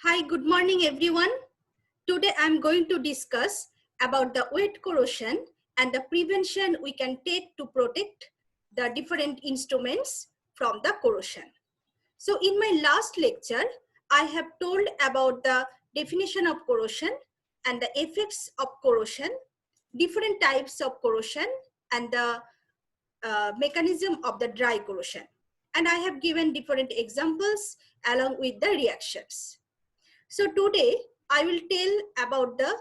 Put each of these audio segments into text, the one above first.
Hi, good morning everyone. Today I'm going to discuss about the wet corrosion and the prevention we can take to protect the different instruments from the corrosion. So in my last lecture, I have told about the definition of corrosion and the effects of corrosion, different types of corrosion and the mechanism of the dry corrosion. And I have given different examples along with the reactions. So today I will tell about the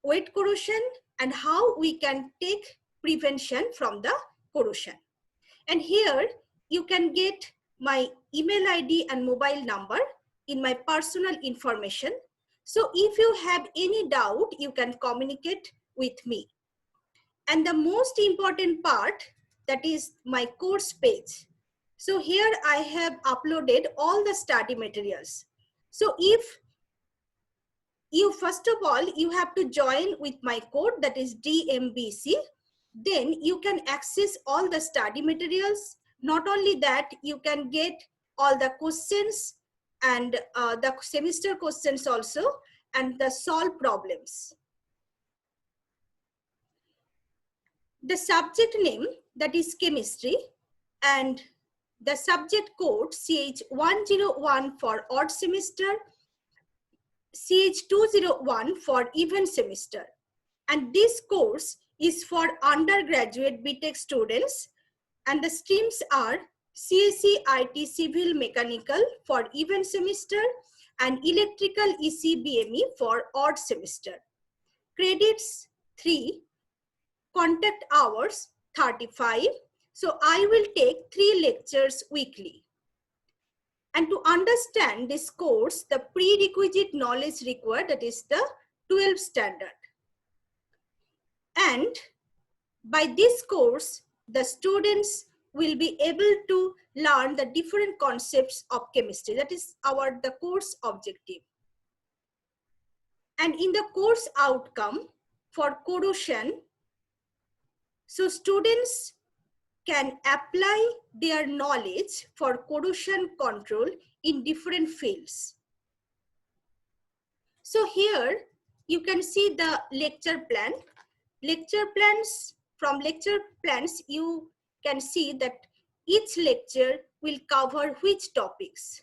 wet corrosion and how we can take prevention from the corrosion. And here you can get my email ID and mobile number in my personal information. So if you have any doubt, you can communicate with me. And the most important part, that is my course page. So here I have uploaded all the study materials. So if first of all, you have to join with my code, that is DMBC. Then you can access all the study materials. Not only that, you can get all the questions and the semester questions also, and the solve problems. The subject name, that is chemistry, and the subject code CH101 for odd semester, CH201 for even semester. And this course is for undergraduate BTech students, and the streams are CSE IT Civil Mechanical for even semester and Electrical ECBME for odd semester. Credits 3, contact hours 35. So I will take 3 lectures weekly. And to understand this course, the prerequisite knowledge required, that is the 12 standard. And by this course, the students will be able to learn the different concepts of chemistry. That is the course objective. And in the course outcome for corrosion, so students can apply their knowledge for corrosion control in different fields. So here you can see the lecture plan. From lecture plans, you can see that each lecture will cover which topics.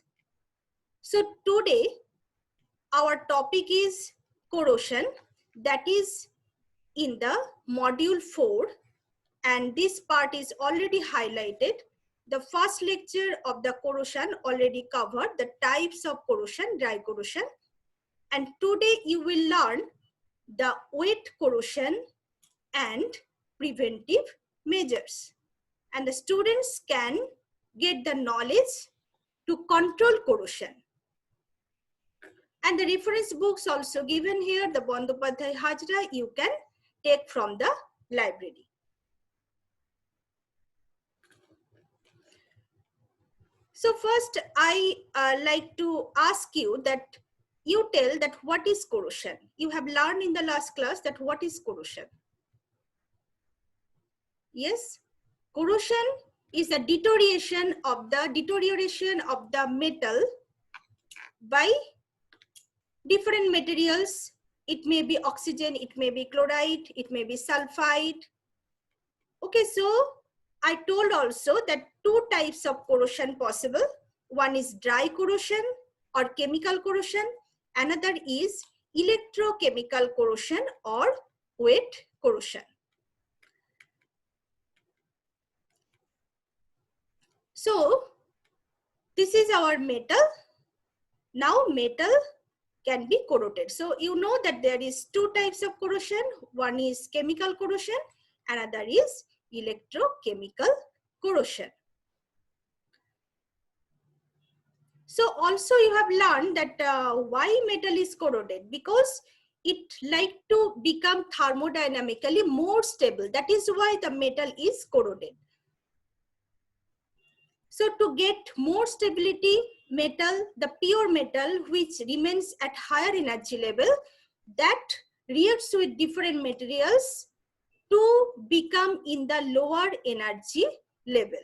So today, our topic is corrosion, that is in the module 4, and this part is already highlighted. The first lecture of the corrosion already covered the types of corrosion, dry corrosion, and today you will learn the wet corrosion and preventive measures. And the students can get the knowledge to control corrosion. And the reference books also given here, the Bandyopadhyay Hajra, you can take from the library. So first, I like to ask you that you tell that what is corrosion. You have learned in the last class that what is corrosion. Yes, corrosion is a deterioration of the metal by different materials. It may be oxygen, it may be chloride, it may be sulfide. Okay, so I told also that 2 types of corrosion possible. One is dry corrosion or chemical corrosion. Another is electrochemical corrosion or wet corrosion. So this is our metal. Now metal can be corroded. So you know that there is 2 types of corrosion. One is chemical corrosion, another is electrochemical corrosion. So also you have learned that why metal is corroded, because it like to become thermodynamically more stable. That is why the metal is corroded. So to get more stability, metal, the pure metal which remains at higher energy level, that reacts with different materials to become in the lower energy level.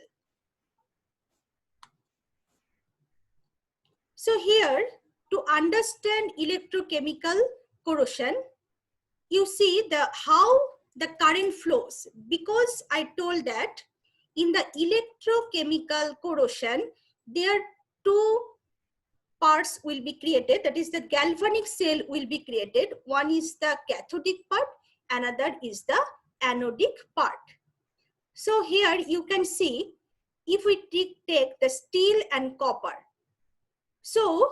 So here to understand electrochemical corrosion, you see how the current flows, because I told that in the electrochemical corrosion, there are two parts will be created, that is the galvanic cell will be created. One is the cathodic part, another is the anodic part. So here you can see, if we take the steel and copper, so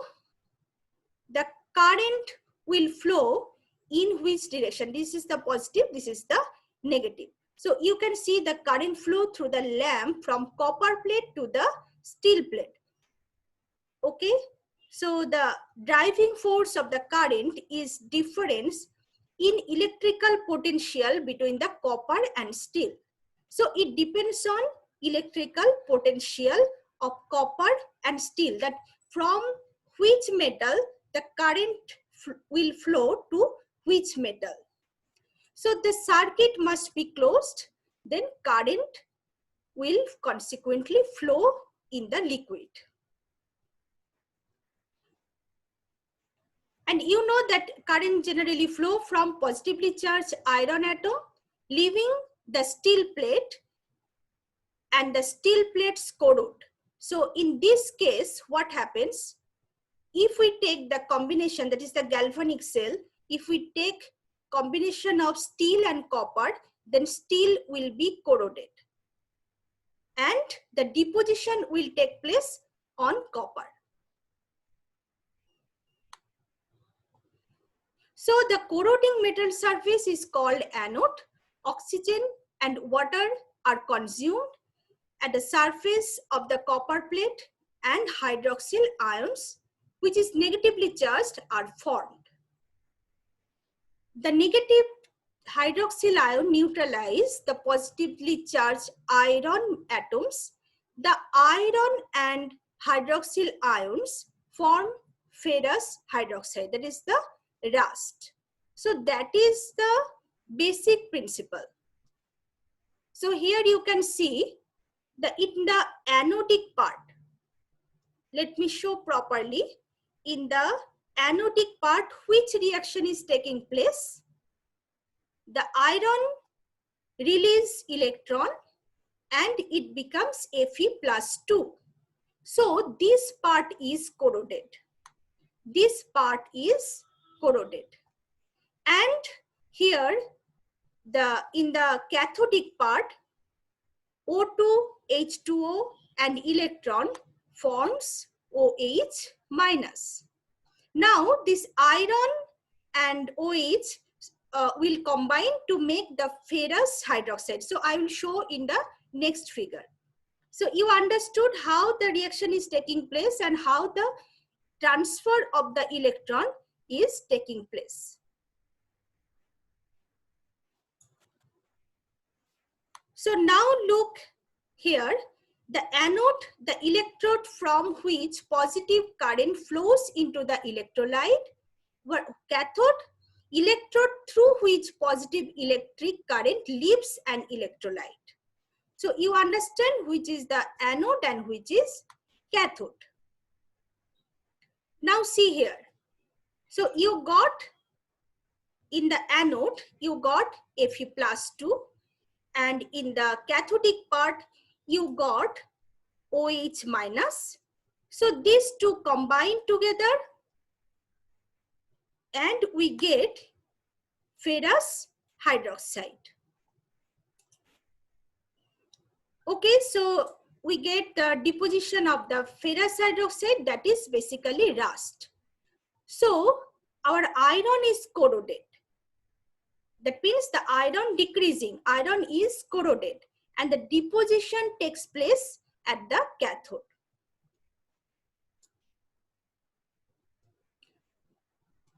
the current will flow in which direction? This is the positive, this is the negative. So you can see the current flow through the lamp from copper plate to the steel plate. Okay, so the driving force of the current is difference in electrical potential between the copper and steel. So it depends on electrical potential of copper and steel, that from which metal the current will flow to which metal. So the circuit must be closed, then current will consequently flow in the liquid. And you know that current generally flow from positively charged iron atom, leaving the steel plate, and the steel plates corrode. So in this case, what happens? If we take the combination, that is the galvanic cell, if we take combination of steel and copper, then steel will be corroded. And the deposition will take place on copper. So the corroding metal surface is called anode. Oxygen and water are consumed at the surface of the copper plate, and hydroxyl ions, which is negatively charged, are formed. The negative hydroxyl ion neutralize the positively charged iron atoms. The iron and hydroxyl ions form ferrous hydroxide, that is the rust. So that is the basic principle. So here you can see in the anodic part. Let me show properly. In the anodic part, which reaction is taking place? The iron release electron and it becomes Fe+2. So this part is corroded. This part is corroded. And here in the cathodic part, O2, H2O and electron forms OH minus. Now this iron and OH will combine to make the ferrous hydroxide. So I will show in the next figure. So you understood how the reaction is taking place and how the transfer of the electron is taking place. So now look here, the anode, the electrode from which positive current flows into the electrolyte, cathode, electrode through which positive electric current leaves an electrolyte. So you understand which is the anode and which is cathode. Now see here. So you got in the anode, you got Fe+2, and in the cathodic part, you got OH minus. So these two combine together and we get ferrous hydroxide. Okay, so we get the deposition of the ferrous hydroxide, that is basically rust. So our iron is corroded. That means the iron decreasing, iron is corroded and the deposition takes place at the cathode.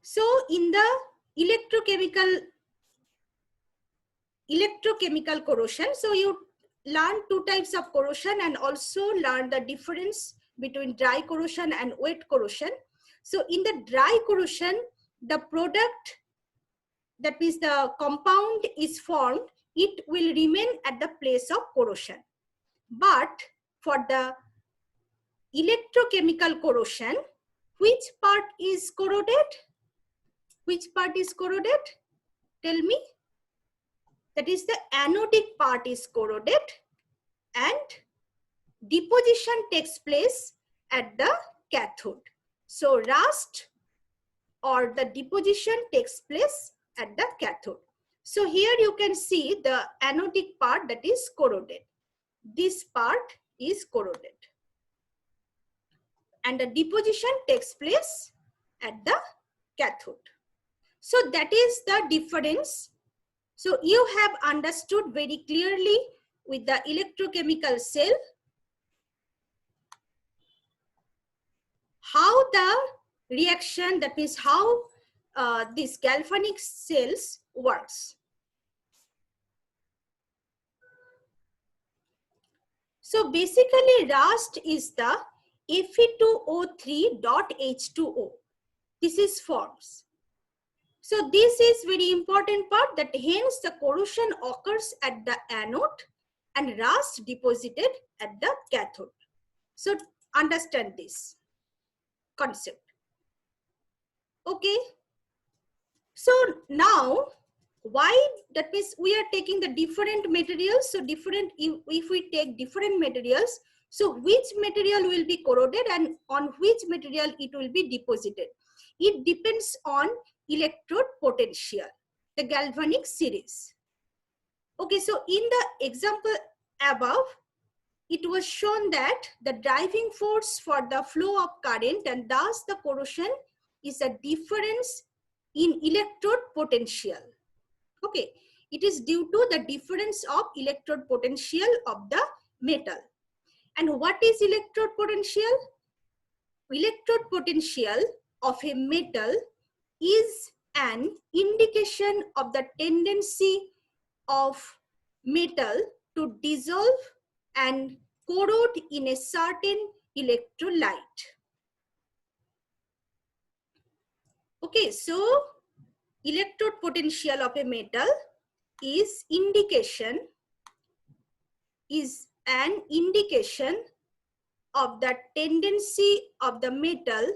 So in the electrochemical corrosion, so you learn two types of corrosion and also learn the difference between dry corrosion and wet corrosion. So in the dry corrosion, the product, that means the compound is formed, it will remain at the place of corrosion. But for the electrochemical corrosion, which part is corroded? Which part is corroded? Tell me. That is the anodic part is corroded and deposition takes place at the cathode. So rust or the deposition takes place at the cathode. So here you can see the anodic part that is corroded. This part is corroded. And the deposition takes place at the cathode. So that is the difference. So you have understood very clearly with the electrochemical cell how the reaction, that means how this galvanic cells works. So basically rust is the Fe2O3.H2O. This is forms. So this is very important part, that hence the corrosion occurs at the anode and rust deposited at the cathode. So understand this concept. Okay. So now why, that means we are taking the different materials. So different, if we take different materials, so which material will be corroded and on which material it will be deposited? It depends on electrode potential, the galvanic series. Okay, so in the example above, it was shown that the driving force for the flow of current and thus the corrosion is a difference in electrode potential. Okay, it is due to the difference of electrode potential of the metal. And what is electrode potential? Electrode potential of a metal is an indication of the tendency of metal to dissolve and corrode in a certain electrolyte. Okay, so electrode potential of a metal is an indication of the tendency of the metal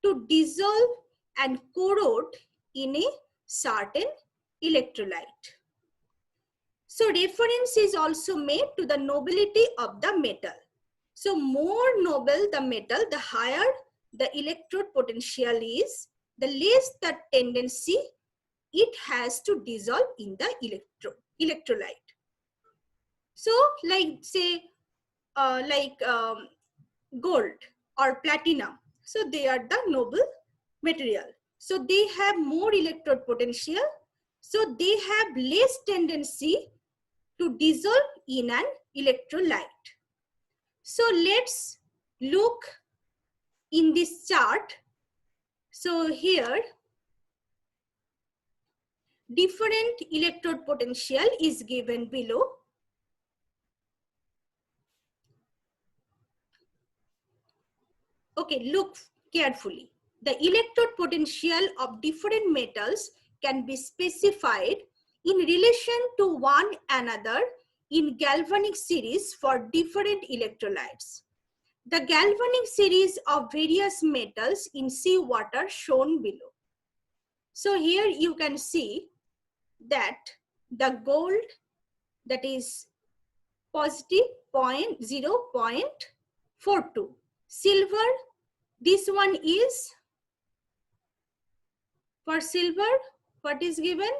to dissolve and corrode in a certain electrolyte. So reference is also made to the nobility of the metal. So more noble the metal, the higher the electrode potential is, the less the tendency it has to dissolve in the electrolyte. So like say gold or platinum, so they are the noble material. So they have more electrode potential, so they have less tendency to dissolve in an electrolyte. So let's look in this chart. So here different electrode potential is given below. Okay, look carefully. The electrode potential of different metals can be specified in relation to one another in galvanic series for different electrolytes. The galvanic series of various metals in seawater shown below. So here you can see that the gold, that is positive 0.42. Silver, this one is, for silver, what is given?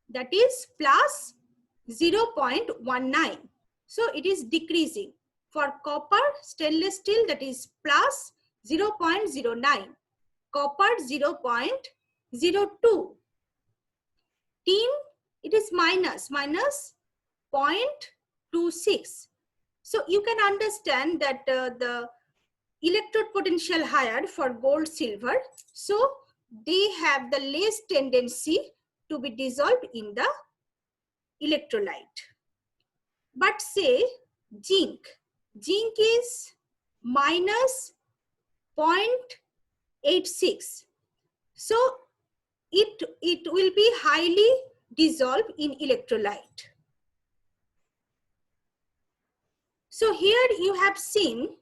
That is plus 0.19. So it is decreasing. For copper, stainless steel, that is plus 0.09. Copper 0.02. Tin, it is minus 0.26. So you can understand that the electrode potential higher for gold, silver, so they have the less tendency to be dissolved in the electrolyte. But say zinc is minus 0.86. So it will be highly dissolved in electrolyte. So here you have seen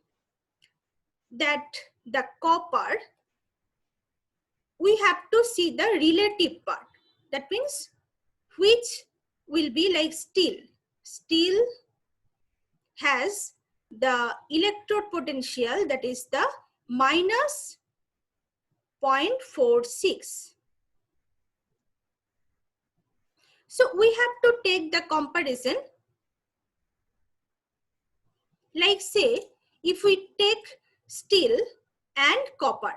that the copper, we have to see the relative part. That means which will be like steel. Steel has the electrode potential, that is the minus 0.46. So we have to take the comparison. Like say, if we take steel and copper.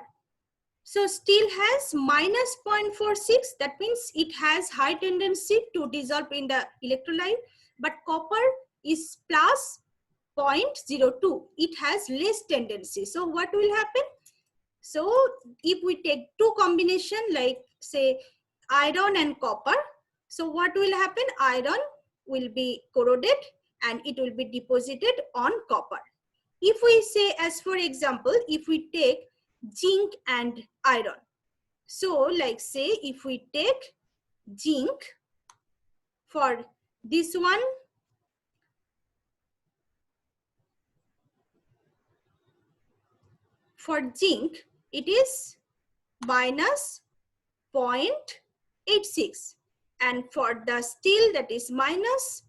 So steel has minus 0.46, that means it has high tendency to dissolve in the electrolyte, but copper is plus 0.02. It has less tendency. So what will happen? So if we take two combination, like say iron and copper, so what will happen? Iron will be corroded and it will be deposited on copper. If we say, as for example, if we take zinc and iron, so like say if we take zinc, for this one, for zinc it is minus 0.86, and for the steel that is minus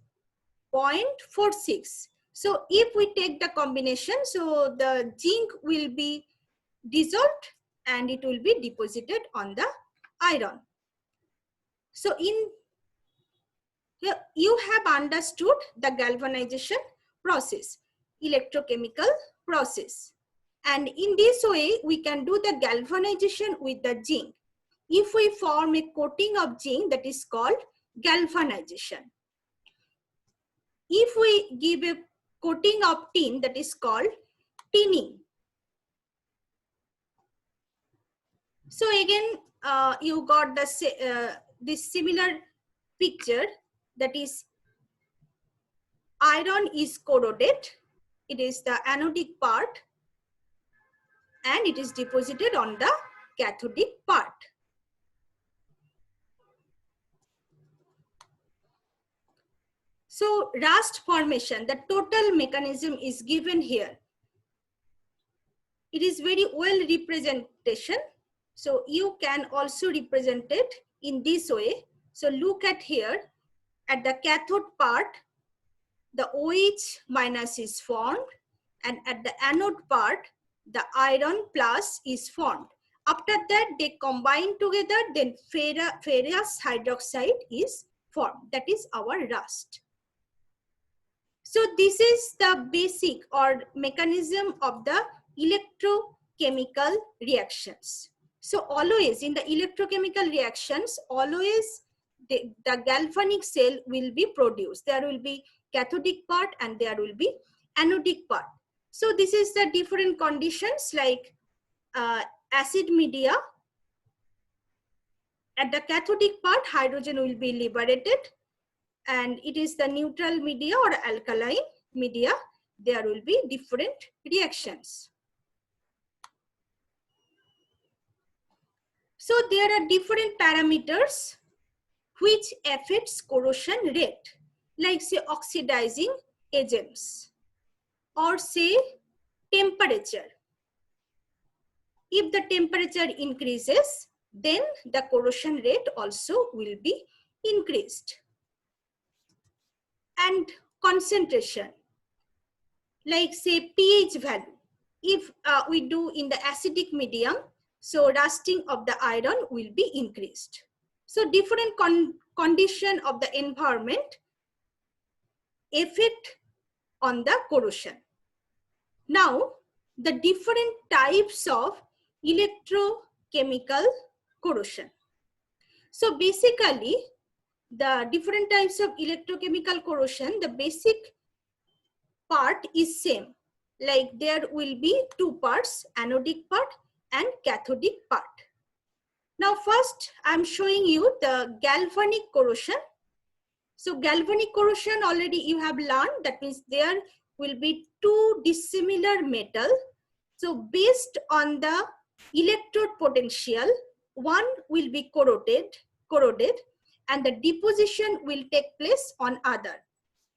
0.46. So if we take the combination, so the zinc will be dissolved and it will be deposited on the iron. So in here you have understood the galvanization process, electrochemical process. And in this way, we can do the galvanization with the zinc. If we form a coating of zinc, that is called galvanization. If we give a coating of tin, that is called tinning. So again, you got the this similar picture, that is iron is corroded. It is the anodic part and it is deposited on the cathodic part. So rust formation, the total mechanism is given here. It is very well representation. So you can also represent it in this way. So look at here, at the cathode part, the OH minus is formed, and at the anode part, the iron plus is formed. After that, they combine together, then ferrous hydroxide is formed. That is our rust. So this is the basic or mechanism of the electrochemical reactions. So always in the electrochemical reactions, always the galvanic cell will be produced. There will be cathodic part and there will be anodic part. So this is the different conditions, like acid media. At the cathodic part, hydrogen will be liberated, and it is the neutral media or alkaline media. There will be different reactions. So there are different parameters which affects corrosion rate, like say oxidizing agents or say temperature. If the temperature increases, then the corrosion rate also will be increased. And concentration, like say pH value. If we do in the acidic medium, so rusting of the iron will be increased. So different condition of the environment affect on the corrosion. Now, the different types of electrochemical corrosion. So basically, the different types of electrochemical corrosion, the basic part is same. Like there will be two parts, anodic part and cathodic part. Now first, I'm showing you the galvanic corrosion. So galvanic corrosion already you have learned, that means there will be two dissimilar metal. So based on the electrode potential, one will be corroded and the deposition will take place on other.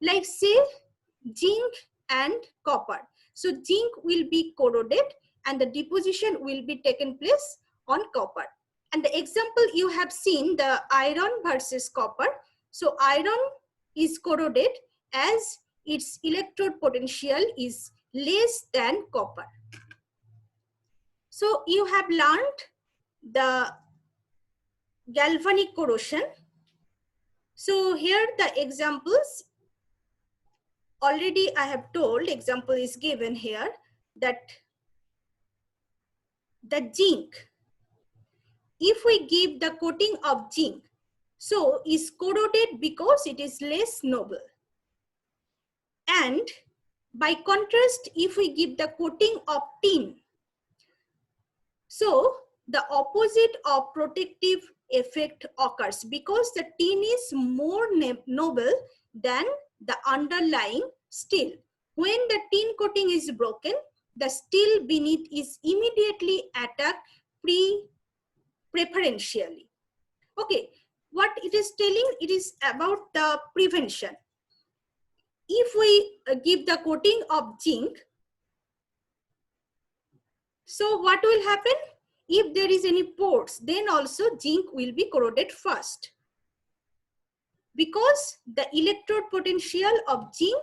Like say zinc and copper. So zinc will be corroded and the deposition will be taken place on copper. And the example you have seen, the iron versus copper. So iron is corroded as its electrode potential is less than copper. So you have learned the galvanic corrosion. So here the examples, already I have told, example is given here, that the zinc, if we give the coating of zinc, so is corroded because it is less noble. And by contrast, if we give the coating of tin, so the opposite of protective effect occurs because the tin is more noble than the underlying steel. When the tin coating is broken, the steel beneath is immediately attacked preferentially. Okay, what it is telling, it is about the prevention. If we give the coating of zinc, so what will happen? If there is any pores, then also zinc will be corroded first, because the electrode potential of zinc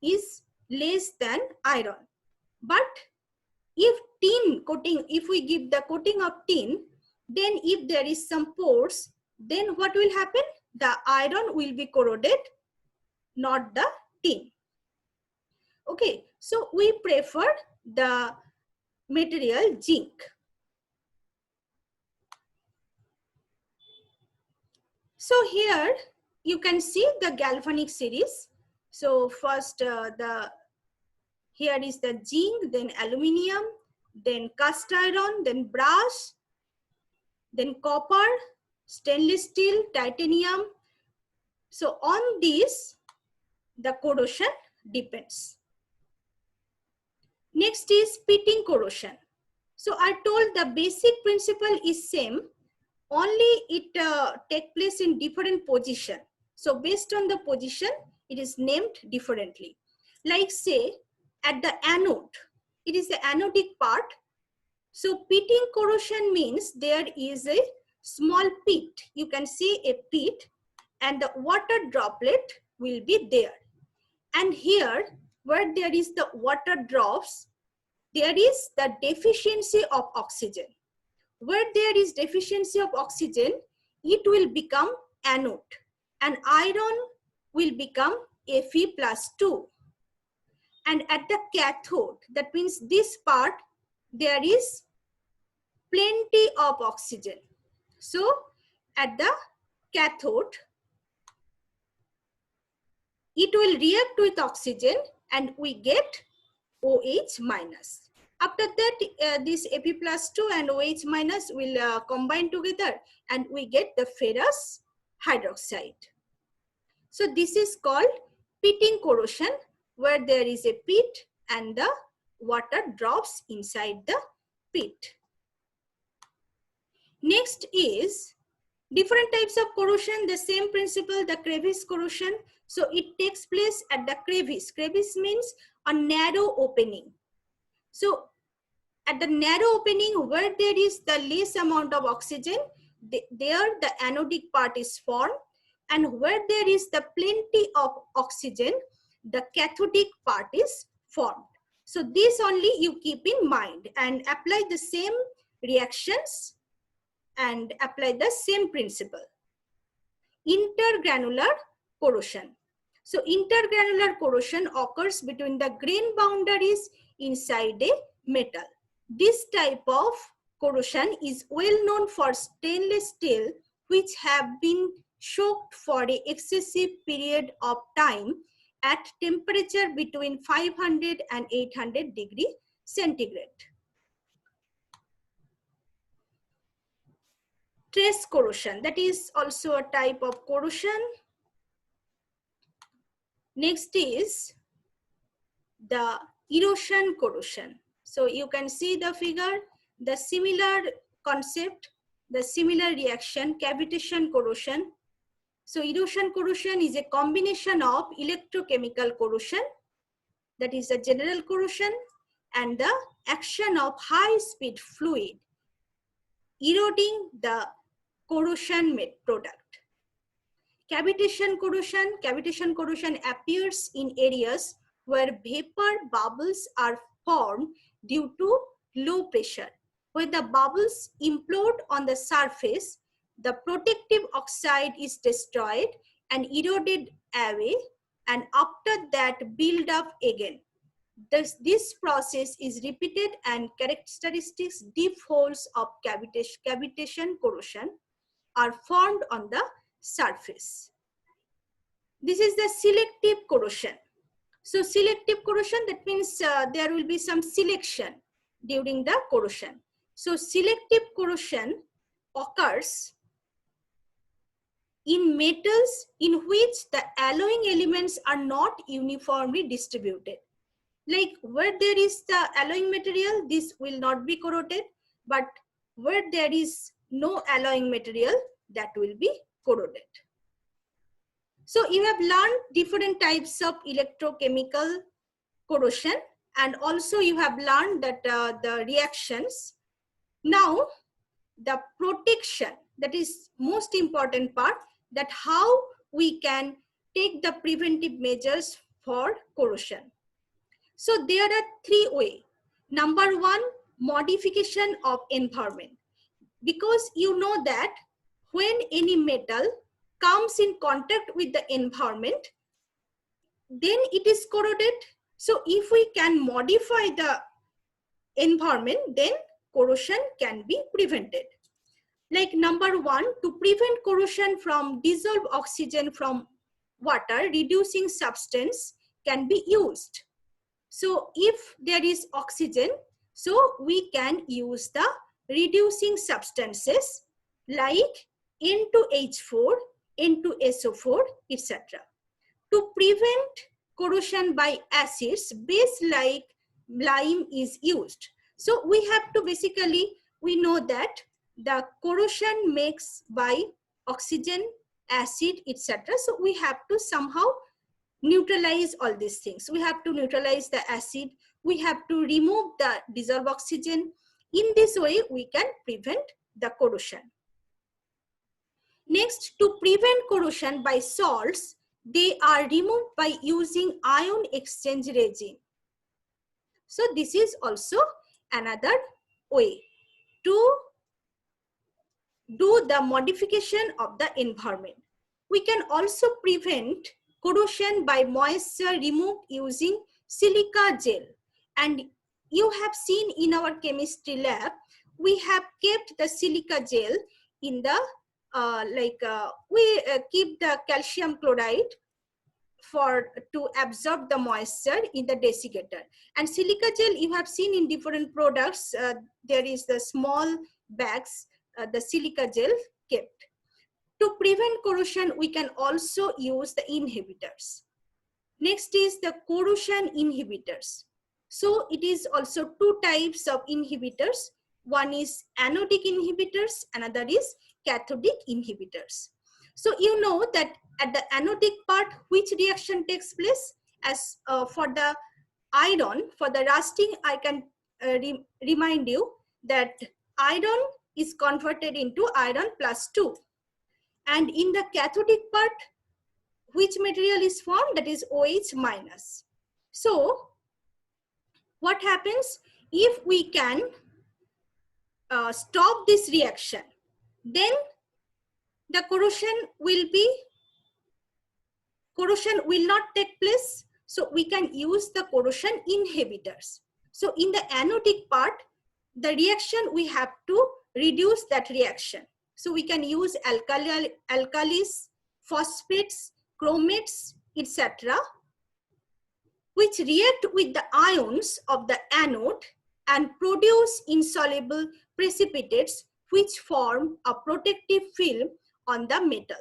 is less than iron. But if tin coating, if we give the coating of tin, then if there is some pores, then what will happen? The iron will be corroded, not the tin. Okay, so we prefer the material zinc. So here you can see the galvanic series. So first here is the zinc, then aluminium, then cast iron, then brass, then copper, stainless steel, titanium. So on this, the corrosion depends. Next is pitting corrosion. So I told the basic principle is same, only it take place in different position. So based on the position, it is named differently. Like say at the anode, it is the anodic part. So pitting corrosion means there is a small pit. You can see a pit and the water droplet will be there. And here where there is the water drops, there is the deficiency of oxygen. Where there is deficiency of oxygen, it will become anode and iron will become Fe+2. And at the cathode, that means this part, there is plenty of oxygen. So at the cathode, it will react with oxygen and we get OH minus. After that, this Fe+2 and OH minus will combine together and we get the ferrous hydroxide. So this is called pitting corrosion, where there is a pit and the water drops inside the pit. Next is different types of corrosion, the same principle, the crevice corrosion. So it takes place at the crevice. Crevice means a narrow opening. So at the narrow opening where there is the less amount of oxygen, there the anodic part is formed, and where there is the plenty of oxygen, the cathodic part is formed. So this only you keep in mind and apply the same reactions and apply the same principle. Intergranular corrosion. So intergranular corrosion occurs between the grain boundaries inside a metal. This type of corrosion is well known for stainless steel, which have been soaked for an excessive period of time at temperature between 500 and 800 degrees centigrade. Trace corrosion, that is also a type of corrosion. Next is the erosion corrosion. So you can see the figure, the similar concept, the similar reaction, cavitation corrosion. So erosion corrosion is a combination of electrochemical corrosion, that is a general corrosion, and the action of high-speed fluid eroding the corrosion product. Cavitation corrosion appears in areas where vapor bubbles are formed due to low pressure. When the bubbles implode on the surface, the protective oxide is destroyed and eroded away, and after that build up again. This process is repeated and characteristics deep holes of cavitation corrosion are formed on the surface. This is the selective corrosion. So selective corrosion, that means there will be some selection during the corrosion. So selective corrosion occurs in metals in which the alloying elements are not uniformly distributed. Like where there is the alloying material, this will not be corroded, but where there is no alloying material, that will be corroded. So you have learned different types of electrochemical corrosion, and also you have learned that the reactions. Now the protection, that is most important part, that how we can take the preventive measures for corrosion. So there are three ways. Number one, modification of environment. Because you know that when any metal comes in contact with the environment, then it is corroded. So if we can modify the environment, then corrosion can be prevented. Like number one, to prevent corrosion from dissolved oxygen from water, reducing substance can be used. So if there is oxygen, so we can use the reducing substances like N2H4, N2SO4, etc. To prevent corrosion by acids, base like lime is used. So we have to basically, we know that the corrosion makes by oxygen, acid, etc. So we have to somehow neutralize all these things. We have to neutralize the acid. We have to remove the dissolved oxygen. In this way, we can prevent the corrosion. Next, to prevent corrosion by salts, they are removed by using ion exchange resin. So this is also another way to do the modification of the environment. We can also prevent corrosion by moisture removed using silica gel. And you have seen in our chemistry lab, we have kept the silica gel in the, we keep the calcium chloride to absorb the moisture in the desiccator. And silica gel you have seen in different products, there is the small bags, the silica gel kept. To prevent corrosion, we can also use the inhibitors. Next is the corrosion inhibitors. So it is also two types of inhibitors. One is anodic inhibitors, another is cathodic inhibitors. So you know that at the anodic part, which reaction takes place? As for the iron, for the rusting, I can remind you that iron is converted into iron +2. And in the cathodic part, which material is formed? That is OH-. So what happens if we can stop this reaction? Then the corrosion will not take place. So we can use the corrosion inhibitors. So in the anodic part, the reaction, we have to reduce that reaction. So we can use alkalis, phosphates, chromates, etc., which react with the ions of the anode and produce insoluble precipitates which form a protective film on the metal.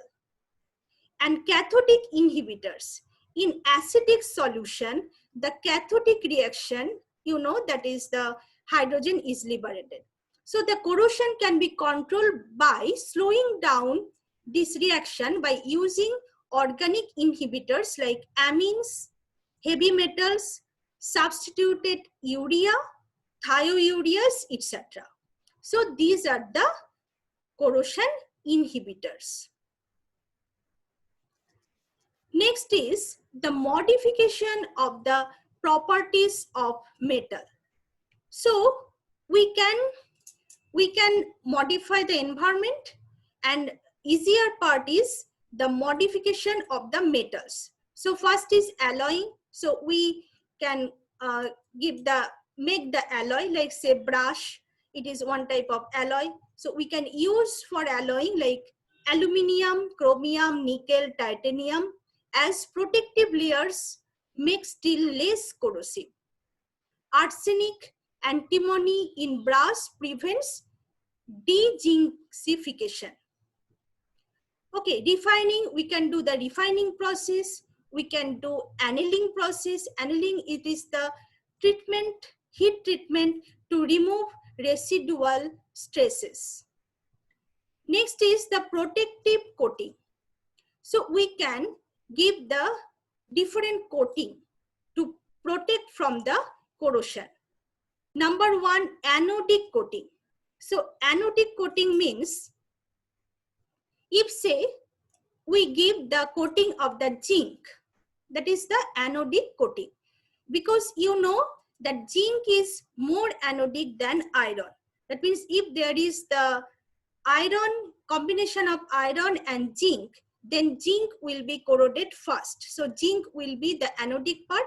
And cathodic inhibitors. In acidic solution, the cathodic reaction, you know, that is the hydrogen is liberated. So the corrosion can be controlled by slowing down this reaction by using organic inhibitors like amines, heavy metals, substituted urea, thioureas, etc. So these are the corrosion inhibitors. Next is the modification of the properties of metal. So we can modify the environment, and easier part is the modification of the metals. So first is alloying. So we can make the alloy, like say brush, it is one type of alloy. So we can use for alloying like aluminium, chromium, nickel, titanium as protective layers, make steel less corrosive. Arsenic, antimony in brass prevents dezincification. Okay, refining, we can do the refining process. We can do annealing process. Annealing, it is the treatment, heat treatment to remove residual stresses. Next is the protective coating. So we can give the different coating to protect from the corrosion. Number one, anodic coating. So anodic coating means, if say we give the coating of the zinc, that is the anodic coating, because you know that zinc is more anodic than iron. That means if there is the iron, combination of iron and zinc, then zinc will be corroded first. So zinc will be the anodic part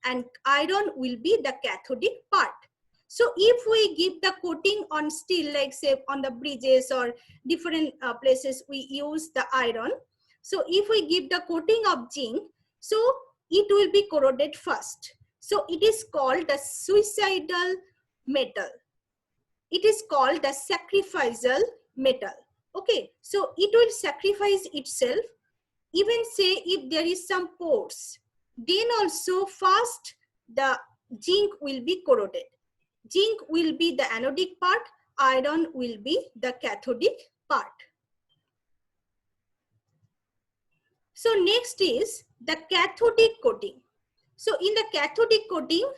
and iron will be the cathodic part. So if we give the coating on steel, like say on the bridges or different places we use the iron. So if we give the coating of zinc, so it will be corroded first. So it is called the suicidal metal. It is called the sacrificial metal. Okay, so it will sacrifice itself. Even say if there is some pores, then also first the zinc will be corroded. Zinc will be the anodic part, iron will be the cathodic part. So next is the cathodic coating. So in the cathodic coating,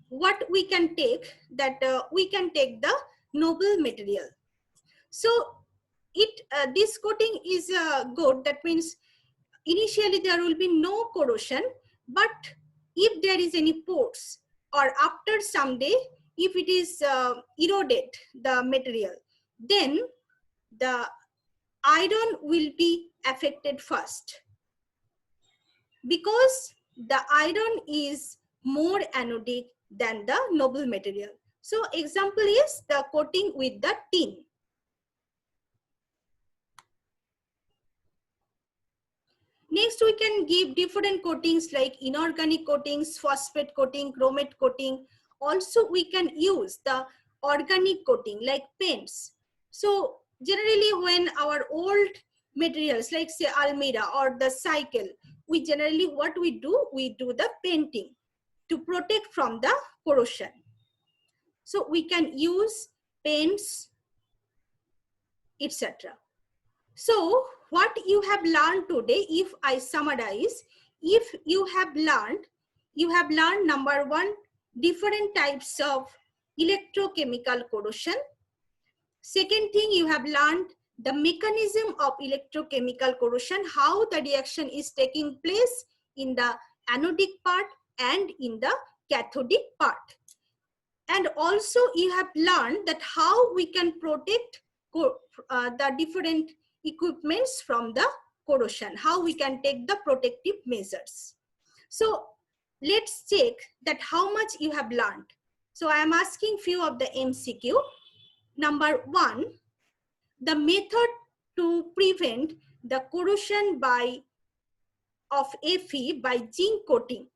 what we can take, that we can take the noble material. So this coating is good. That means initially there will be no corrosion, but if there is any pores or after some day, if it is eroded the material, then the iron will be affected first, because the iron is more anodic than the noble material. So example is the coating with the tin. Next, we can give different coatings like inorganic coatings, phosphate coating, chromate coating. Also, we can use the organic coating like paints. So generally when our old materials like say almirah or the cycle, we generally what we do the painting to protect from the corrosion. So we can use paints, etc. So what you have learned today, if I summarize, you have learned number one, different types of electrochemical corrosion. Second thing, you have learned the mechanism of electrochemical corrosion, how the reaction is taking place in the anodic part and in the cathodic part. And also you have learned that how we can protect the different equipments from the corrosion, how we can take the protective measures. So let's check that how much you have learned. So I am asking few of the MCQ. Number one, the method to prevent the corrosion of Fe by zinc coating.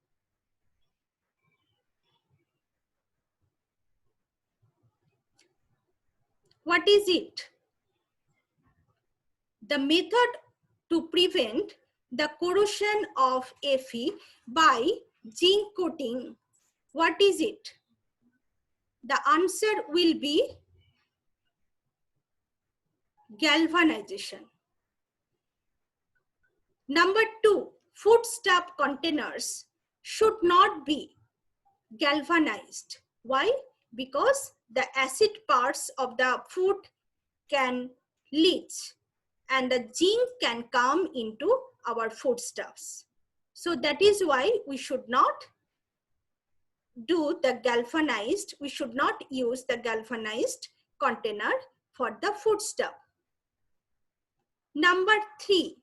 What is it? The method to prevent the corrosion of Fe by zinc coating, what is it? The answer will be galvanization. Number two, foodstuff containers should not be galvanized. Why? Because the acid parts of the food can leach and the zinc can come into our foodstuffs. So that is why we should not do the galvanized, we should not use the galvanized container for the foodstuff. Number 3,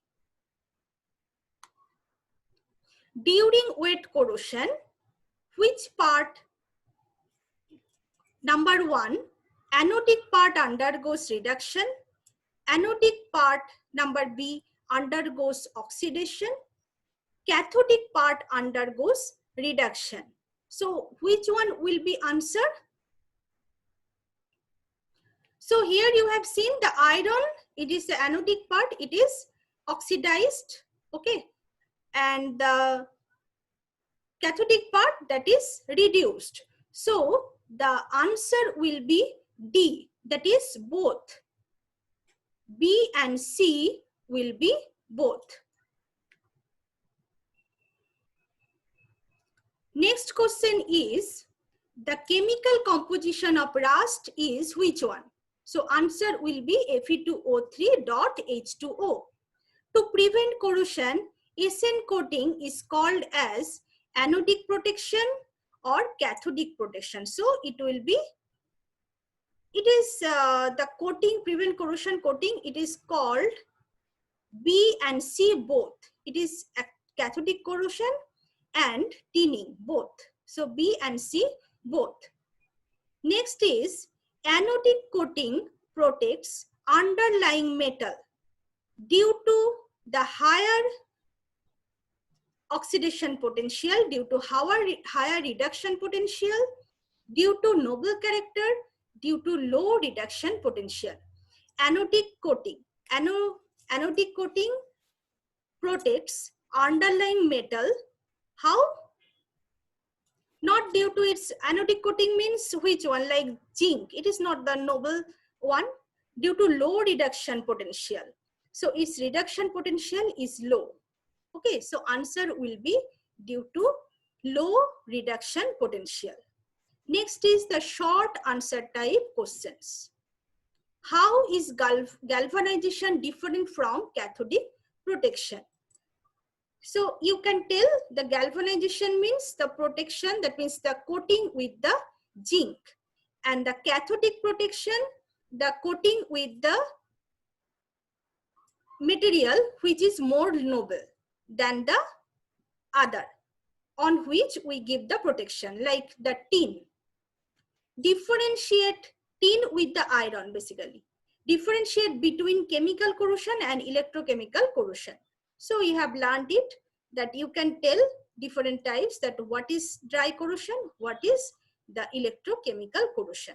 during wet corrosion, which part? Number 1, anodic part undergoes reduction. Anodic part, number B, undergoes oxidation. Cathodic part undergoes reduction. So which one will be answer? So here you have seen the iron, it is the anodic part, it is oxidized, okay, and the cathodic part, that is reduced. So the answer will be D, that is both. B and C will be both. Next question is, the chemical composition of rust is which one? So answer will be Fe2O3.H2O. To prevent corrosion, SN coating is called as anodic protection or cathodic protection. So it will be, it is the coating, prevent corrosion coating, it is called B and C both. It is cathodic corrosion and tinning both. So B and C both. Next is, anodic coating protects underlying metal due to the higher oxidation potential, due to higher reduction potential, due to noble character, due to low reduction potential. Anodic coating. Anodic coating protects underlying metal. How? Not due to its anodic coating means which one, like zinc. It is not the noble one, due to low reduction potential. So its reduction potential is low. Okay, so answer will be due to low reduction potential. Next is the short answer type questions. How is galvanization different from cathodic protection? So you can tell the galvanization means the protection, that means the coating with the zinc, and the cathodic protection, the coating with the material which is more noble than the other, on which we give the protection, like the tin. Differentiate tin with the iron, basically. Differentiate between chemical corrosion and electrochemical corrosion. So you have learned it, that you can tell different types, that what is dry corrosion, what is the electrochemical corrosion.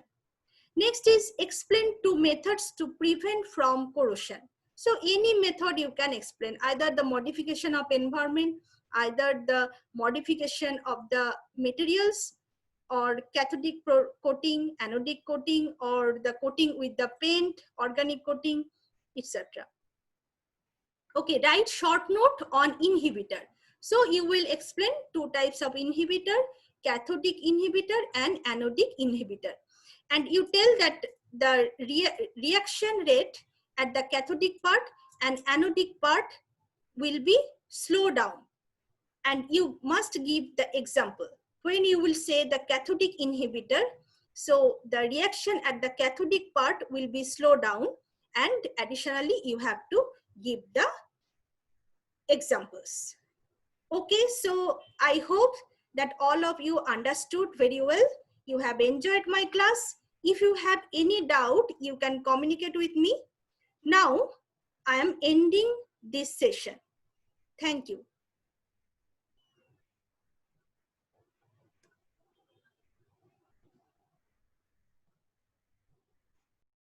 Next is, explain 2 methods to prevent from corrosion. So any method you can explain, either the modification of environment, either the modification of the materials, or cathodic coating, anodic coating, or the coating with the paint, organic coating, etc. Okay, write short note on inhibitor. So you will explain 2 types of inhibitor, cathodic inhibitor and anodic inhibitor. And you tell that the reaction rate at the cathodic part and anodic part will be slow down. And you must give the example. When you will say the cathodic inhibitor, so the reaction at the cathodic part will be slow down, and additionally you have to give the examples. Okay, so I hope that all of you understood very well. You have enjoyed my class. If you have any doubt, you can communicate with me. Now, I am ending this session. Thank you.